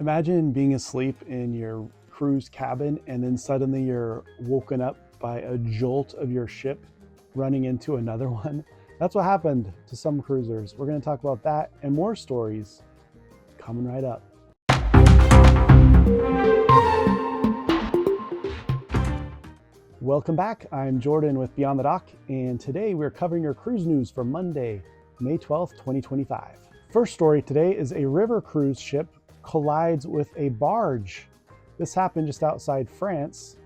Imagine being asleep in your cruise cabin and then suddenly you're woken up by a jolt of your ship running into another one. That's what happened to some cruisers. We're going to talk about that and more stories coming right up. Welcome back. I'm Jordan with Beyond the Dock, and today we're covering your cruise news for Monday, May 12th, 2025. First story today is a river cruise ship collides with a barge. This happened just outside France.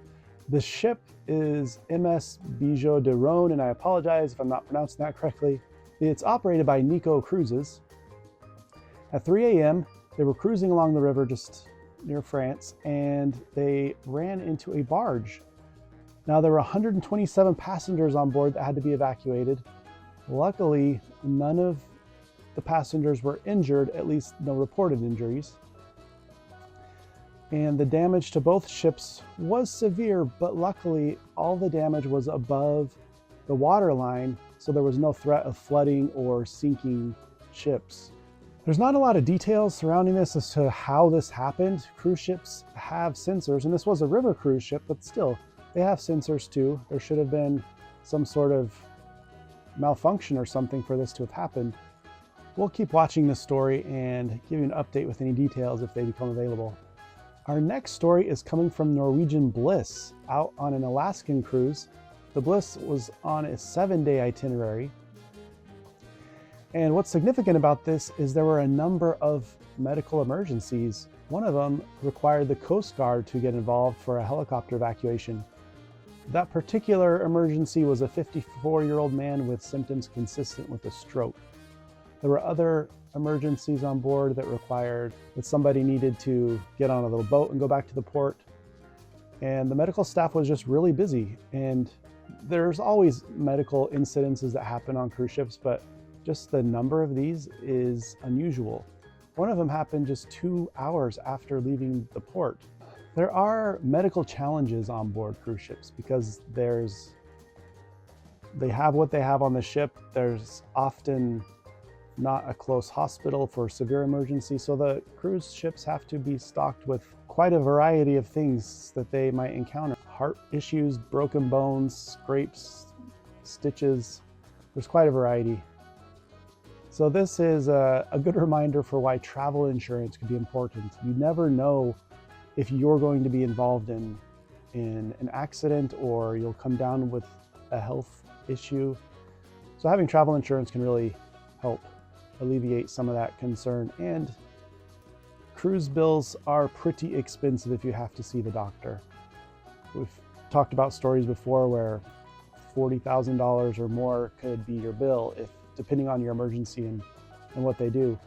The ship is MS Bijou de Rhône, and I apologize if I'm not pronouncing that correctly. It's operated by Nico Cruises. At 3 a.m., they were cruising along the river just near France, and they ran into a barge. Now, there were 127 passengers on board that had to be evacuated. Luckily, none of the passengers were injured, at least no reported injuries. And the damage to both ships was severe, but luckily all the damage was above the water line, so there was no threat of flooding or sinking ships. There's not a lot of details surrounding this as to how this happened. Cruise ships have sensors, and this was a river cruise ship, but still, they have sensors too. There should have been some sort of malfunction or something for this to have happened. We'll keep watching this story and give you an update with any details if they become available. Our next story is coming from Norwegian Bliss, out on an Alaskan cruise. The Bliss was on a 7-day itinerary. And what's significant about this is there were a number of medical emergencies. One of them required the Coast Guard to get involved for a helicopter evacuation. That particular emergency was a 54-year-old man with symptoms consistent with a stroke. There were other emergencies on board that required that somebody needed to get on a little boat and go back to the port. And the medical staff was just really busy. And there's always medical incidences that happen on cruise ships, but just the number of these is unusual. One of them happened just 2 hours after leaving the port. There are medical challenges on board cruise ships because they have what they have on the ship. There's often not a close hospital for severe emergencies, so the cruise ships have to be stocked with quite a variety of things that they might encounter. Heart issues, broken bones, scrapes, stitches. There's quite a variety. So this is a good reminder for why travel insurance could be important. You never know if you're going to be involved in an accident or you'll come down with a health issue. So having travel insurance can really help alleviate some of that concern. And cruise bills are pretty expensive if you have to see the doctor. We've talked about stories before where $40,000 or more could be your bill depending on your emergency and what they do.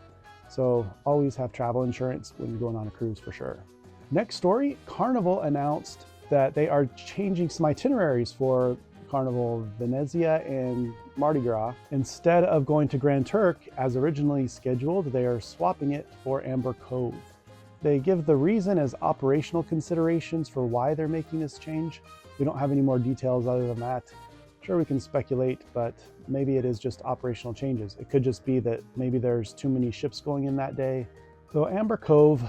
So always have travel insurance when you're going on a cruise for sure. Next story, Carnival announced that they are changing some itineraries for Carnival Venezia and Mardi Gras. Instead of going to Grand Turk as originally scheduled, they are swapping it for Amber Cove. They give the reason as operational considerations for why they're making this change. We don't have any more details other than that. Sure, we can speculate, but maybe it is just operational changes. It could just be that maybe there's too many ships going in that day. So Amber Cove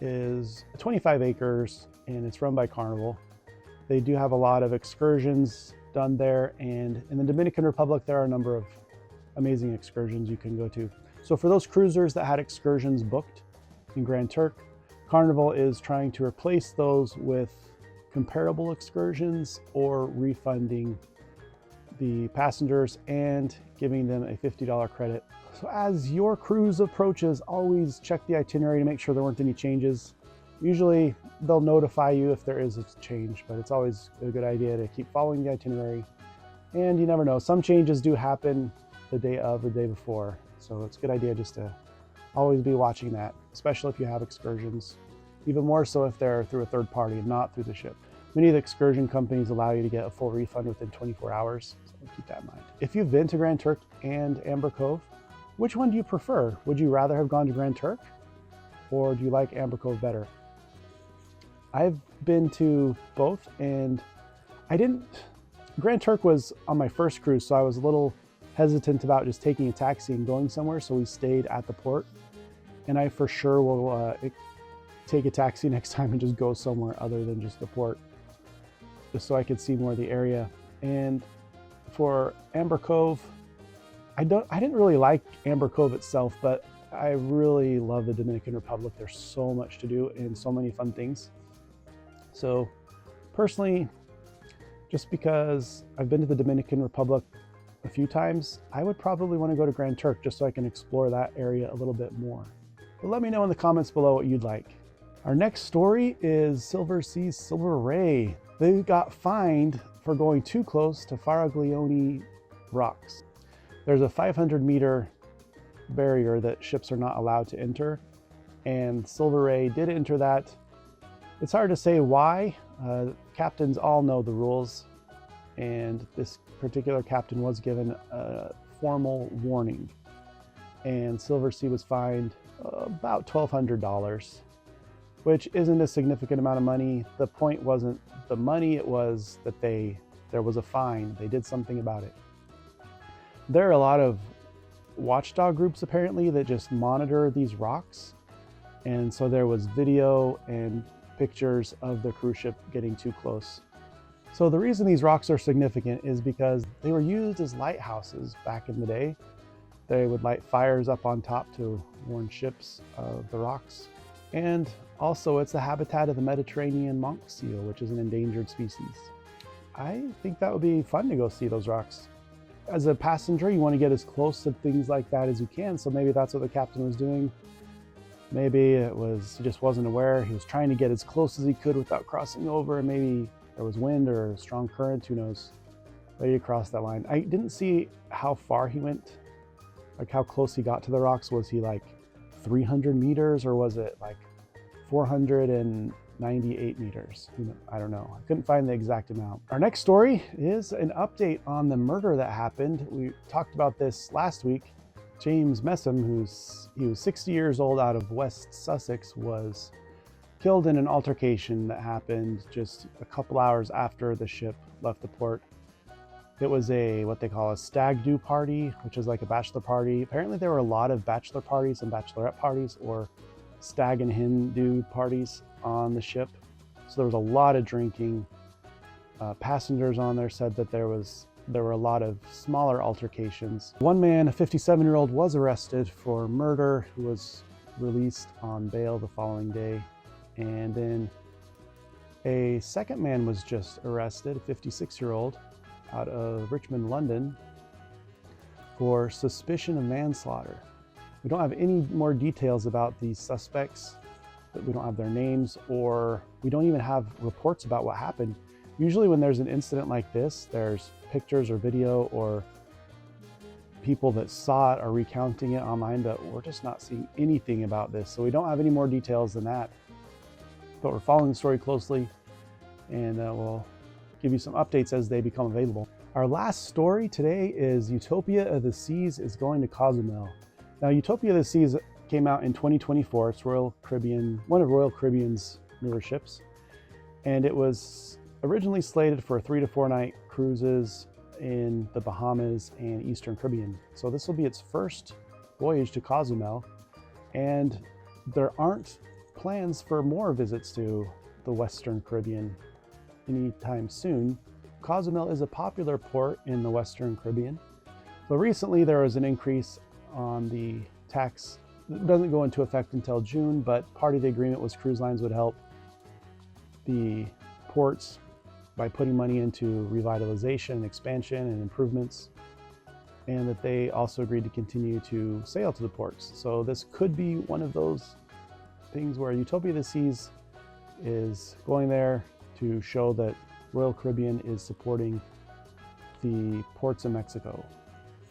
is 25 acres and it's run by Carnival. They do have a lot of excursions done there, and in the Dominican Republic there are a number of amazing excursions you can go to. So for those cruisers that had excursions booked in Grand Turk, Carnival is trying to replace those with comparable excursions or refunding the passengers and giving them a $50 credit. So as your cruise approaches, always check the itinerary to make sure there weren't any changes. Usually they'll notify you if there is a change, but it's always a good idea to keep following the itinerary. And you never know, some changes do happen the day of or the day before. So it's a good idea just to always be watching that, especially if you have excursions. Even more so if they're through a third party and not through the ship. Many of the excursion companies allow you to get a full refund within 24 hours, so keep that in mind. If you've been to Grand Turk and Amber Cove, which one do you prefer? Would you rather have gone to Grand Turk, or do you like Amber Cove better? I've been to both, and Grand Turk was on my first cruise, so I was a little hesitant about just taking a taxi and going somewhere, so we stayed at the port. And I for sure will take a taxi next time and just go somewhere other than just the port, just so I could see more of the area. And for Amber Cove, I didn't really like Amber Cove itself, but I really love the Dominican Republic. There's so much to do and so many fun things. So personally, just because I've been to the Dominican Republic a few times, I would probably want to go to Grand Turk just so I can explore that area a little bit more. But let me know in the comments below what you'd like. Our next story is Silversea's Silver Ray. They got fined for going too close to Faraglione rocks. There's a 500-meter barrier that ships are not allowed to enter, and Silver Ray did enter that. It's hard to say why. Captains all know the rules, and this particular captain was given a formal warning, and Silversea was fined about $1,200, which isn't a significant amount of money. The point wasn't the money, it was that there was a fine. They did something about it. There are a lot of watchdog groups apparently that just monitor these rocks, and so there was video and pictures of the cruise ship getting too close. So the reason these rocks are significant is because they were used as lighthouses back in the day. They would light fires up on top to warn ships of the rocks. And also it's the habitat of the Mediterranean monk seal, which is an endangered species. I think that would be fun to go see those rocks. As a passenger, you want to get as close to things like that as you can, so maybe that's what the captain was doing. Maybe it was he just wasn't aware. He was trying to get as close as he could without crossing over, and maybe there was wind or a strong current, who knows, ready to cross that line. I didn't see how far he went, like how close he got to the rocks. Was he like 300 meters or was it like 498 meters? I don't know. I couldn't find the exact amount. Our next story is an update on the murder that happened. We talked about this last week. James Messam, he was 60 years old, out of West Sussex, was killed in an altercation that happened just a couple hours after the ship left the port. It was what they call a stag do party, which is like a bachelor party. Apparently there were a lot of bachelor parties and bachelorette parties, or stag and hen do parties on the ship. So there was a lot of drinking. Passengers on there said that there were a lot of smaller altercations. One man, a 57-year-old, was arrested for murder, who was released on bail the following day. And then a second man was just arrested, a 56-year-old, out of Richmond, London, for suspicion of manslaughter. We don't have any more details about these suspects, but we don't have their names, or we don't even have reports about what happened. Usually when there's an incident like this, there's pictures or video, or people that saw it are recounting it online, but we're just not seeing anything about this. So we don't have any more details than that. But we're following the story closely, and we'll give you some updates as they become available. Our last story today is Utopia of the Seas is going to Cozumel. Now, Utopia of the Seas came out in 2024. It's one of Royal Caribbean's newer ships, and it was originally slated for 3 to 4 night cruises in the Bahamas and Eastern Caribbean. So this will be its first voyage to Cozumel, and there aren't plans for more visits to the Western Caribbean anytime soon. Cozumel is a popular port in the Western Caribbean. So recently there was an increase on the tax. It doesn't go into effect until June, but part of the agreement was cruise lines would help the ports by putting money into revitalization, expansion, and improvements, and that they also agreed to continue to sail to the ports. So this could be one of those things where Utopia of the Seas is going there to show that Royal Caribbean is supporting the ports in Mexico.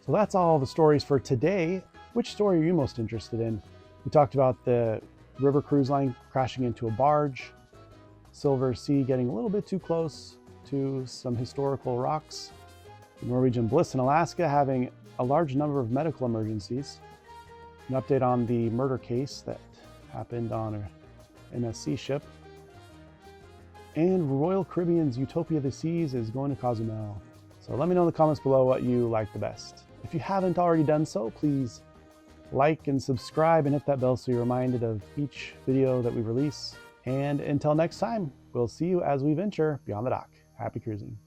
So that's all the stories for today. Which story are you most interested in? We talked about the river cruise line crashing into a barge, Silversea getting a little bit too close to some historical rocks, the Norwegian Bliss in Alaska having a large number of medical emergencies, an update on the murder case that happened on an MSC ship, and Royal Caribbean's Utopia of the Seas is going to Cozumel. So let me know in the comments below what you like the best. If you haven't already done so, please like and subscribe and hit that bell so you're reminded of each video that we release. And until next time, we'll see you as we venture beyond the dock. Happy cruising.